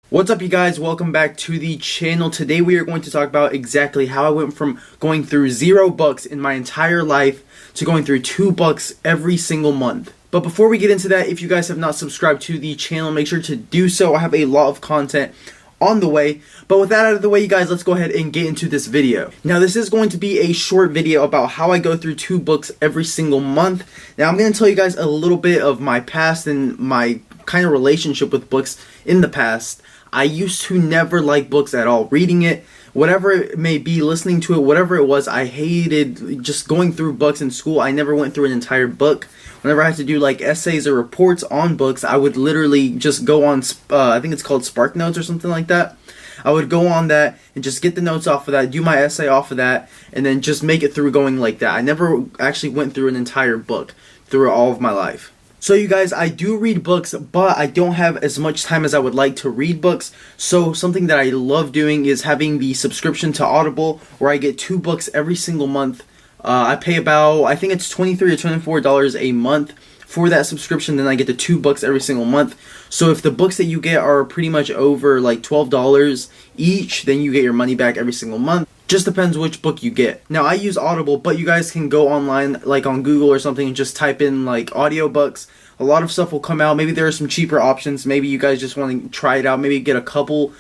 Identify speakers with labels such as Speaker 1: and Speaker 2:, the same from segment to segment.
Speaker 1: What's up, you guys? Welcome back to the channel. Today we are going to talk about exactly how I went from going through 0 books in my entire life to going through 2 books every single month. But before we get into that, if you guys have not subscribed to the channel, make sure to do so. I have a lot of content on the way. But with that out of the way, you guys, let's go ahead and get into this video. Now, this is going to be a short video about how I go through 2 books every single month. Now, I'm going to tell you guys a little bit of my past and my kind of relationship with books in the past. I used to never like books at all. Reading it, whatever it may be, listening to it, whatever it was, I hated just going through books in school. I never went through an entire book. Whenever I had to do like essays or reports on books, I would literally just go on, I think it's called Spark Notes or something like that. I would go on that and just get the notes off of that, do my essay off of that, and then just make it through going like that. I never actually went through an entire book through all of my life. So you guys, I do read books, but I don't have as much time as I would like to read books. So something that I love doing is having the subscription to Audible, where I get 2 books every single month. I pay about, I think it's $23 or $24 a month for that subscription. Then I get the 2 books every single month. So if the books that you get are pretty much over like $12 each, then you get your money back every single month. Just depends which book you get. Now, I use Audible, but you guys can go online, like on Google or something, and just type in like audiobooks. A lot of stuff will come out. Maybe there are some cheaper options. Maybe you guys just want to try it out. Maybe get a couple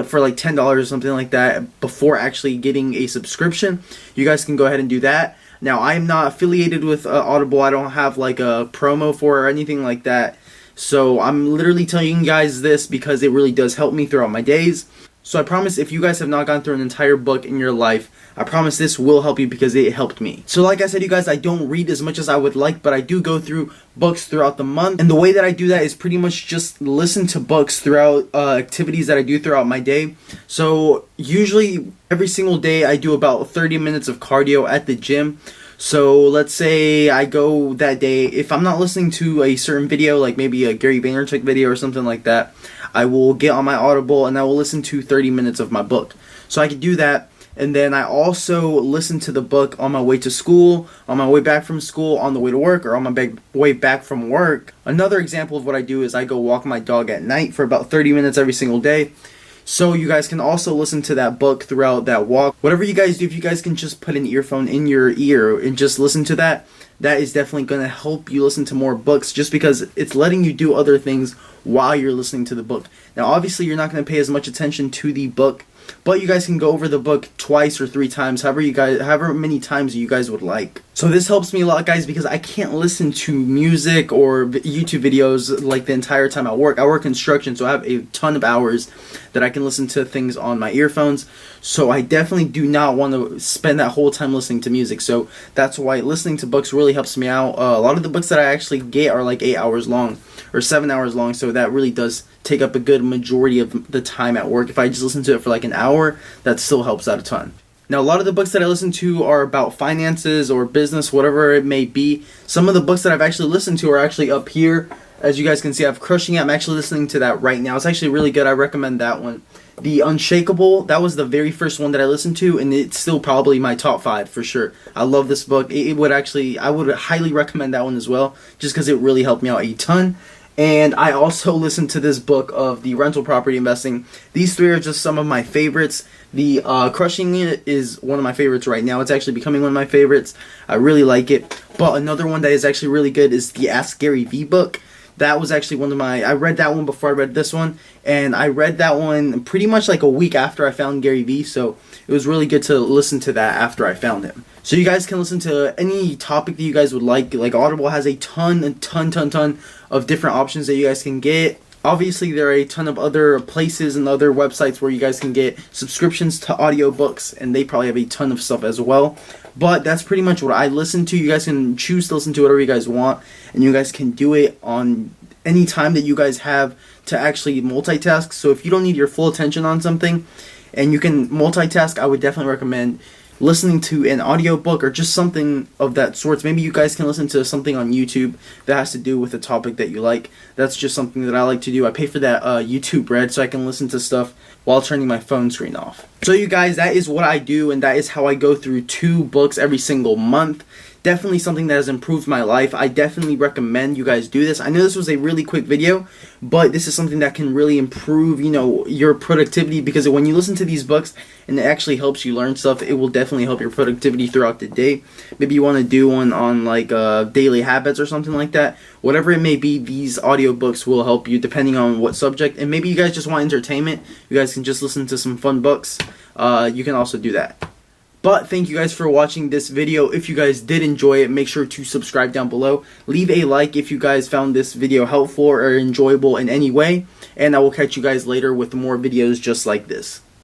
Speaker 1: for like $10 or something like that before actually getting a subscription. You guys can go ahead and do that. Now, I am not affiliated with Audible. I don't have like a promo for it or anything like that. So I'm literally telling you guys this because it really does help me throughout my days. So I promise, if you guys have not gone through an entire book in your life, I promise this will help you because it helped me. So like I said, you guys, I don't read as much as I would like, but I do go through books throughout the month. And the way that I do that is pretty much just listen to books throughout activities that I do throughout my day. So usually every single day I do about 30 minutes of cardio at the gym. So let's say I go that day, if I'm not listening to a certain video, like maybe a Gary Vaynerchuk video or something like that, I will get on my Audible and I will listen to 30 minutes of my book. So I can do that. And then I also listen to the book on my way to school, on my way back from school, on the way to work, or on my way back from work. Another example of what I do is I go walk my dog at night for about 30 minutes every single day. So you guys can also listen to that book throughout that walk. Whatever you guys do, if you guys can just put an earphone in your ear and just listen to that, that is definitely going to help you listen to more books, just because it's letting you do other things while you're listening to the book. Now, obviously, you're not going to pay as much attention to the book, but you guys can go over the book twice or 3 times, however many times you guys would like. So this helps me a lot, guys, because I can't listen to music or YouTube videos like the entire time I work. I work construction, so I have a ton of hours that I can listen to things on my earphones. So I definitely do not want to spend that whole time listening to music. So that's why listening to books really helps me out. A lot of the books that I actually get are like 8 hours long or 7 hours long. So that really does take up a good majority of the time at work. If I just listen to it for like an hour, that still helps out a ton. Now, a lot of the books that I listen to are about finances or business, whatever it may be. Some of the books that I've actually listened to are actually up here. As you guys can see, I have Crushing It. I'm actually listening to that right now. It's actually really good. I recommend that one. The Unshakable, that was the very first one that I listened to, and it's still probably my top 5 for sure. I love this book. I would highly recommend that one as well, just because it really helped me out a ton. And I also listened to this book of the rental property investing. These 3 are just some of my favorites. The Crushing It is one of my favorites right now. It's actually becoming one of my favorites. I really like it. But another one that is actually really good is the Ask Gary V book. That was actually one of my, I read that one before I read this one, and I read that one pretty much like a week after I found Gary Vee, so it was really good to listen to that after I found him. So you guys can listen to any topic that you guys would like. Like Audible has a ton of different options that you guys can get. Obviously, there are a ton of other places and other websites where you guys can get subscriptions to audiobooks, and they probably have a ton of stuff as well. But that's pretty much what I listen to. You guys can choose to listen to whatever you guys want, and you guys can do it on any time that you guys have to actually multitask. So if you don't need your full attention on something and you can multitask, I would definitely recommend listening to an audiobook or just something of that sort. Maybe you guys can listen to something on YouTube that has to do with a topic that you like. That's just something that I like to do. I pay for that YouTube Red so I can listen to stuff while turning my phone screen off. So you guys, that is what I do, and that is how I go through 2 books every single month. definitely something that has improved my life. I definitely recommend you guys do this. I know this was a really quick video, but this is something that can really improve, your productivity, because when you listen to these books and it actually helps you learn stuff, it will definitely help your productivity throughout the day. Maybe you want to do one on like daily habits or something like that. Whatever it may be, these audiobooks will help you depending on what subject. And maybe you guys just want entertainment. You guys can just listen to some fun books. You can also do that. But thank you guys for watching this video. If you guys did enjoy it, make sure to subscribe down below. Leave a like if you guys found this video helpful or enjoyable in any way. And I will catch you guys later with more videos just like this.